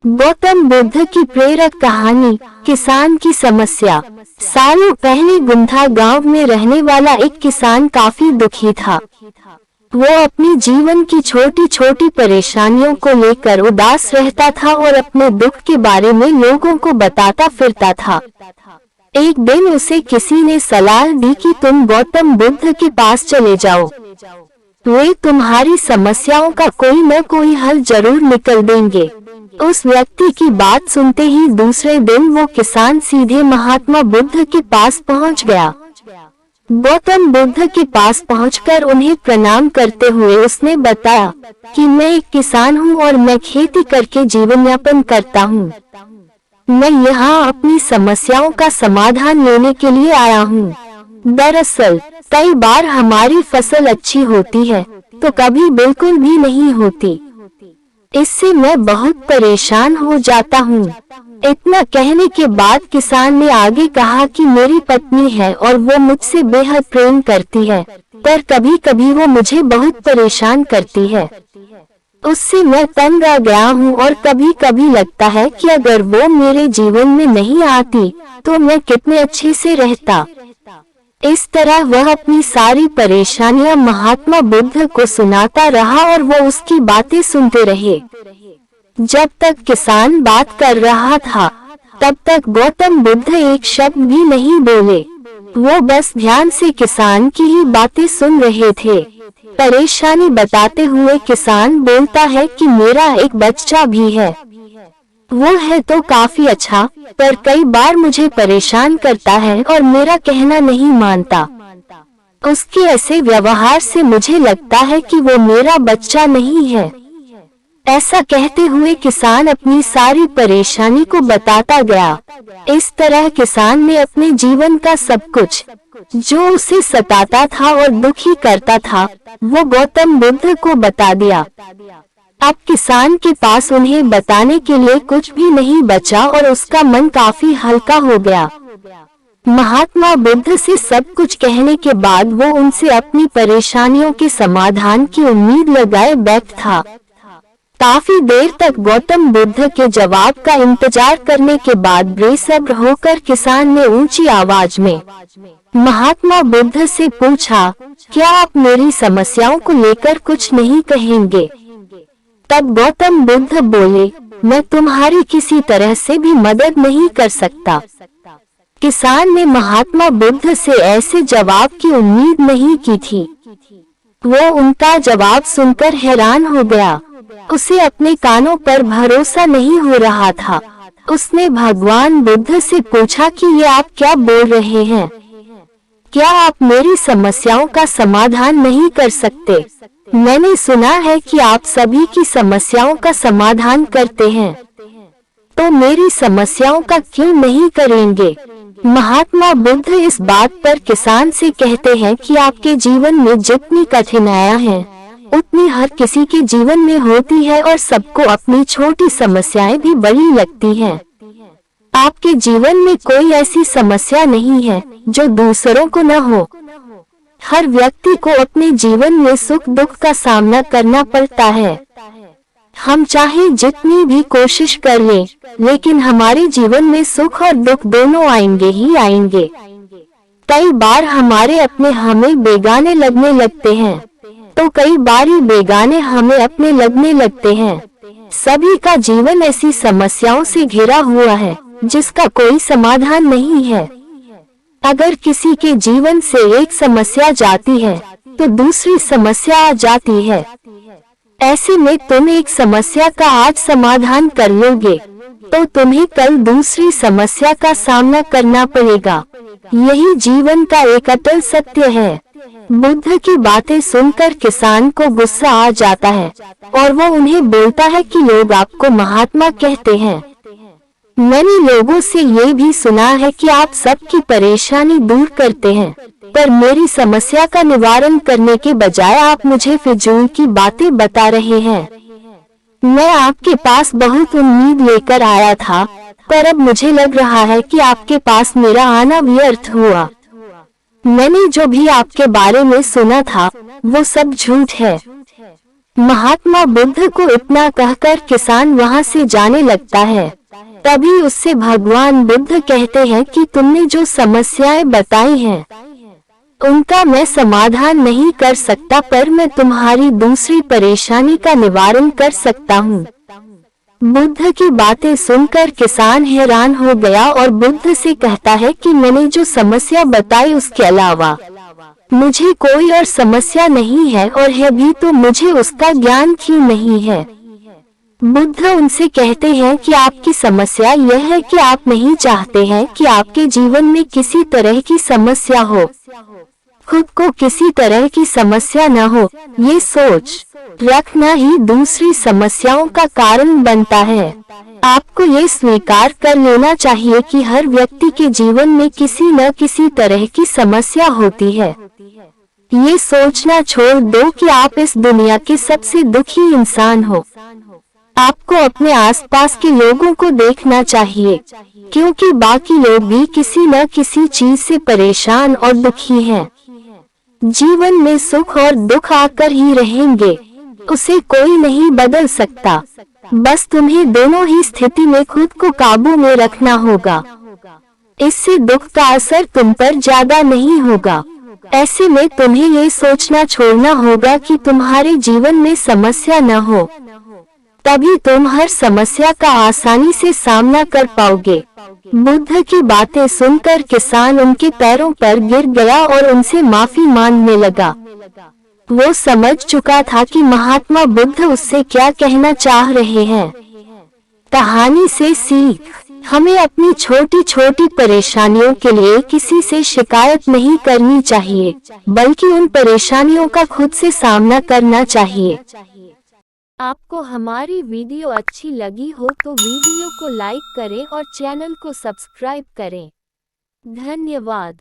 गौतम बुद्ध की प्रेरक कहानी। किसान की समस्या। सालों पहले गुंथा गांव में रहने वाला एक किसान काफी दुखी था। वो अपनी जीवन की छोटी छोटी परेशानियों को लेकर उदास रहता था और अपने दुख के बारे में लोगों को बताता फिरता था। एक दिन उसे किसी ने सलाह दी कि तुम गौतम बुद्ध के पास चले जाओ, वे तुम्हारी समस्याओं का कोई न कोई हल जरूर निकल देंगे। उस व्यक्ति की बात सुनते ही दूसरे दिन वो किसान सीधे महात्मा बुद्ध के पास पहुंच गया। गौतम बुद्ध के पास पहुंचकर उन्हें प्रणाम करते हुए उसने बताया कि मैं एक किसान हूं और मैं खेती करके जीवन यापन करता हूं। मैं यहाँ अपनी समस्याओं का समाधान लेने के लिए आया हूँ। दरअसल कई बार हमारी फसल अच्छी होती है तो कभी बिल्कुल भी नहीं होती। इससे मैं बहुत परेशान हो जाता हूँ। इतना कहने के बाद किसान ने आगे कहा कि मेरी पत्नी है और वो मुझसे बेहद प्रेम करती है, पर कभी कभी वो मुझे बहुत परेशान करती है। उससे मैं तंग आ गया हूँ और कभी कभी लगता है कि अगर वो मेरे जीवन में नहीं आती तो मैं कितने अच्छे से रहता। इस तरह वह अपनी सारी परेशानियां महात्मा बुद्ध को सुनाता रहा और वो उसकी बातें सुनते रहे। जब तक किसान बात कर रहा था तब तक गौतम बुद्ध एक शब्द भी नहीं बोले। वो बस ध्यान से किसान की ही बातें सुन रहे थे। परेशानी बताते हुए किसान बोलता है कि मेरा एक बच्चा भी है, वो है तो काफी अच्छा, पर कई बार मुझे परेशान करता है और मेरा कहना नहीं मानता। उसके ऐसे व्यवहार से मुझे लगता है कि वो मेरा बच्चा नहीं है। ऐसा कहते हुए किसान अपनी सारी परेशानी को बताता गया। इस तरह किसान ने अपने जीवन का सब कुछ जो उसे सताता था और दुखी करता था वो गौतम बुद्ध को बता दिया। अब किसान के पास उन्हें बताने के लिए कुछ भी नहीं बचा और उसका मन काफी हल्का हो गया। महात्मा बुद्ध से सब कुछ कहने के बाद वो उनसे अपनी परेशानियों के समाधान की उम्मीद लगाए बैठा था। काफी देर तक गौतम बुद्ध के जवाब का इंतजार करने के बाद बेसब्र होकर किसान ने ऊंची आवाज में महात्मा बुद्ध से पूछा, क्या आप मेरी समस्याओं को लेकर कुछ नहीं कहेंगे? तब गौतम बुद्ध बोले, मैं तुम्हारी किसी तरह से भी मदद नहीं कर सकता। किसान ने महात्मा बुद्ध से ऐसे जवाब की उम्मीद नहीं की थी। वो उनका जवाब सुनकर हैरान हो गया। उसे अपने कानों पर भरोसा नहीं हो रहा था। उसने भगवान बुद्ध से पूछा कि ये आप क्या बोल रहे हैं? क्या आप मेरी समस्याओं का समाधान नहीं कर सकते? मैंने सुना है कि आप सभी की समस्याओं का समाधान करते हैं, तो मेरी समस्याओं का क्यों नहीं करेंगे? महात्मा बुद्ध इस बात पर किसान से कहते हैं कि आपके जीवन में जितनी कठिनाइयां हैं उतनी हर किसी के जीवन में होती है और सबको अपनी छोटी समस्याएं भी बड़ी लगती हैं। आपके जीवन में कोई ऐसी समस्या नहीं है जो दूसरों को न हो। हर व्यक्ति को अपने जीवन में सुख दुख का सामना करना पड़ता है। हम चाहे जितनी भी कोशिश कर लें, लेकिन हमारे जीवन में सुख और दुख दोनों आएंगे ही आएंगे। कई बार हमारे अपने हमें बेगाने लगने लगते हैं, तो कई बार ही बेगाने हमें अपने लगने लगते हैं। सभी का जीवन ऐसी समस्याओं से घिरा हुआ है जिसका कोई समाधान नहीं है। अगर किसी के जीवन से एक समस्या जाती है तो दूसरी समस्या आ जाती है। ऐसे में तुम एक समस्या का आज समाधान कर लोगे तो तुम्हें कल दूसरी समस्या का सामना करना पड़ेगा। यही जीवन का एक अटल सत्य है। बुद्ध की बातें सुनकर किसान को गुस्सा आ जाता है और वो उन्हें बोलता है कि लोग आपको महात्मा कहते हैं। मैंने लोगों से ये भी सुना है कि आप सबकी परेशानी दूर करते हैं, पर मेरी समस्या का निवारण करने के बजाय आप मुझे फिजूल की बातें बता रहे हैं। मैं आपके पास बहुत उम्मीद लेकर आया था, पर अब मुझे लग रहा है कि आपके पास मेरा आना व्यर्थ हुआ। मैंने जो भी आपके बारे में सुना था वो सब झूठ है। महात्मा बुद्ध को इतना कहकर किसान वहां से जाने लगता है। तभी उससे भगवान बुद्ध कहते हैं कि तुमने जो समस्याएं बताई हैं उनका मैं समाधान नहीं कर सकता, पर मैं तुम्हारी दूसरी परेशानी का निवारण कर सकता हूँ। बुद्ध की बातें सुनकर किसान हैरान हो गया और बुद्ध से कहता है कि मैंने जो समस्या बताई उसके अलावा मुझे कोई और समस्या नहीं है, और है भी तो मुझे उसका ज्ञान क्यों नहीं है। बुद्ध उनसे कहते हैं कि आपकी समस्या यह है कि आप नहीं चाहते हैं कि आपके जीवन में किसी तरह की समस्या हो, खुद को किसी तरह की समस्या न हो। ये सोच रखना ही दूसरी समस्याओं का कारण बनता है। आपको ये स्वीकार कर लेना चाहिए कि हर व्यक्ति के जीवन में किसी न किसी तरह की समस्या होती है। ये सोचना छोड़ दो कि आप इस दुनिया के सबसे दुखी इंसान हो। आपको अपने आसपास के लोगों को देखना चाहिए, क्योंकि बाकी लोग भी किसी न किसी चीज से परेशान और दुखी हैं। जीवन में सुख और दुख आकर ही रहेंगे, उसे कोई नहीं बदल सकता। बस तुम्हें दोनों ही स्थिति में खुद को काबू में रखना होगा। इससे दुख का असर तुम पर ज्यादा नहीं होगा। ऐसे में तुम्हें ये सोचना छोड़ना होगा कि तुम्हारे जीवन में समस्या न हो, तभी तुम हर समस्या का आसानी से सामना कर पाओगे। बुद्ध की बातें सुनकर किसान उनके पैरों पर गिर गया और उनसे माफी मांगने लगा। वो समझ चुका था कि महात्मा बुद्ध उससे क्या कहना चाह रहे हैं। कहानी से सीख, हमें अपनी छोटी छोटी परेशानियों के लिए किसी से शिकायत नहीं करनी चाहिए, बल्कि उन परेशानियों का खुद से सामना करना चाहिए। आपको हमारी वीडियो अच्छी लगी हो तो वीडियो को लाइक करें और चैनल को सब्सक्राइब करें। धन्यवाद।